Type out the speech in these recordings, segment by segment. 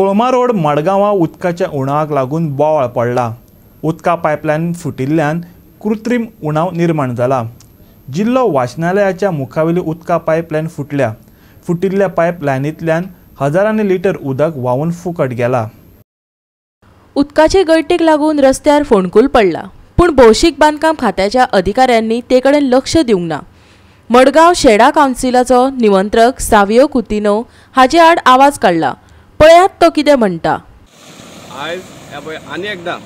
कोळमा road मडगांवां उदकाच्या उणावाक लागून बोवाळ पडला। उदका पायपलायन फुटिल्ल्यान कृत्रीम उणाव निर्माण जाला। जिल्लो वाचनालयाच्या मुखावेली उदका पायपलायन फुटिल्ल्या पायपलायनींतल्यान हजारांनी लिटर उदक व्हांवून फुकट गेला। उदकाचे गळतीक लागून रस्त्यार फोंडकूल पडला, पूण भौशीक बांदकाम खात्याच्या अधिकाऱ्यांनी ते कडेन लक्ष दिवंक ना। मडगांव शेडा कावन्सिलाचो निमंत्रक सावियो कुतिनो हाचे आड आवाज काडला। पळयात तो कितें म्हणटा। आयज आनी एकदां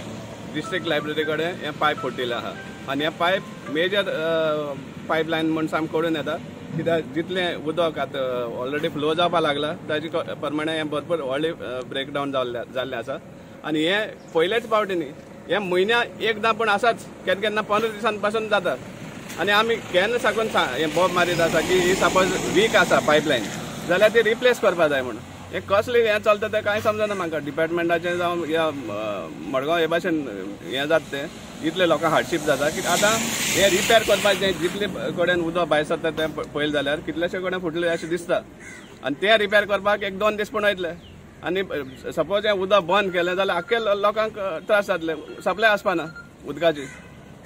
डिस्ट्रिक्ट लायब्ररी कडेन हे पायप फुटिल्लें आहा आनी हे पायप मेजर पायपलायन म्हूण सामकें कळून येता, कित्याक जितलें उदक आतां ऑलरेडी फ्लो जावपाक लागला ताजे प्रमाणे हे भरपूर व्हडलें ब्रेकडावन जाल्लें आसा। आनी हे पयलेच फावटी न्ही, हे म्हयन्याक एकदां पूण आसाच, केन्ना केन्ना 15 दिसां पासून जाता। आनी आमी केन्ना साकून हे बोब मारीत आसा की ही सपोज वीक आसा पायपलायन जाल्यार ती रिप्लेस करपा जाय म्हणून। हे कसलें हें चलता तें कांय समजना म्हाका। डिपार्टमेंटाचें जावं या मडगांव हे भाशेन हें जाता तें इतले लोकांक हार्डशीप जाता की आतां हें रिपेर करपाचें, जितले कडेन उदक भायर सरता तें पळयलें जाल्यार कितलेशे कडेन फुटलें अशें दिसता। आनी तें रिपेर करपाक 1-2 दीस पूण वयतले। आनी सपोज हें उदक बंद केलें जाल्यार आख्खे लोकांक त्रास जातले, सप्लाय आसपाना उदकाची।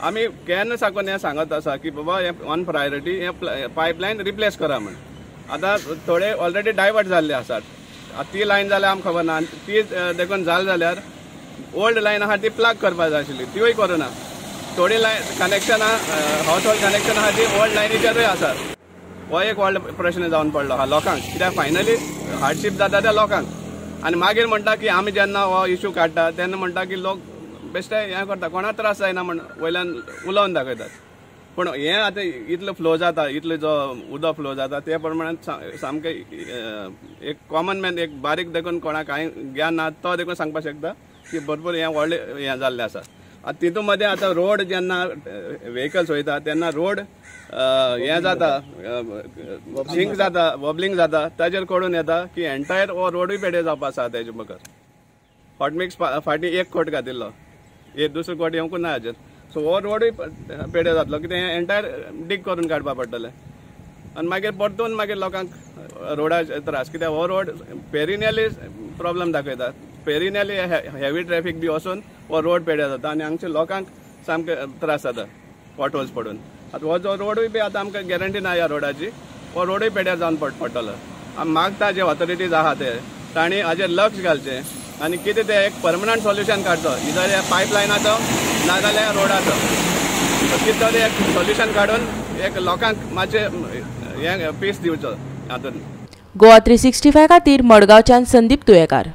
आमी केन्ना साकून हें सांगत आसा की बाबा हें ऑन प्रायोरिटी हें पायपलायन रिप्लेस करा म्हण। आतां थोडे ऑलरेडी डायवर्ट जाल्ले आसात, ती लायन जाल्यार आमकां खबर ना, ती देखून जाल जाल्यार ओल्ड लायन आहा ती प्लग करपाक जाय आशिल्ली, तिवूय करूना। थोडी लायन कनेक्शनां हावस होल्ड कनेक्शन आहा ती ओल्ड लायनीचेरूय आसा। हो एक व्हडलो प्रश्न जावन पडलो आहा लोकांक, कित्याक फायनली हार्डशीप जाता त्या लोकांक। आनी मागीर म्हणटा की आमी जेन्ना हो इश्यू काडटा तेन्ना म्हणटा की लोक बेश्टे हें करता, कोणाक त्रास जायना म्हण वयल्यान उलोवन दाखयतात। पूण हें आतां इतलो फ्लो जाता, इतलो जो उदक फ्लो जाता ते प्रमाणे सामकें एक कॉमन मॅन, एक बारीक देखून कोणाक कांय ज्ञान ना तो देखून सांगपाक शकता की भरपूर हें व्हडलें हें जाल्लें आसा। आतां तितून मदें आतां रोड जेन्ना व्हेकल्स वयता तेन्ना रोड हें जाता, सिंक जाता, वॉबलिंग जाता, ताजेर कळून येता की एंटायर हो रोडूय पेड्यार जावपा आसा। तेजे बगर हॉट मिक्स फाटीं 1 कोट घातिल्लो, एक दुसरो कोट येवंकूच ना हाजेर। सो हो रोडूय पेड्यार जातलो, कितें हें एंटायर डीग करून काडपा पडटलें। आनी मागीर परतून मागीर लोकांक रोडाचे त्रास, कित्याक हो रोड पेरिनियली प्रॉब्लम दाखयता। पेरिनियली हेवी ट्रॅफिक बी वचून हो रोड पेड्यार जाता आनी हांगच्या लोकांक सामके त्रास जाता पॉटहोल्स पडून। आतां हो जो रोडूय बी आतां आमकां गॅरंटी ना ह्या रोडाची, हो रोडूय पेड्यार जावन पडटलो। आमी मागता जे ऑथॉरिटीज आहा ते तांणी हाजेर लक्ष घालचें आनी कितें तें एक परमनंट सोल्युशन काडचो, इधर ह्या पायपलायनाचो ना जाल्यार रोडाचो। कितें तरी एक सोल्युशन काडून एक लोकांक मातशें हें पीस दिवचो हातून। गोवा 365 खातीर मडगांवच्यान संदीप तुयेकार।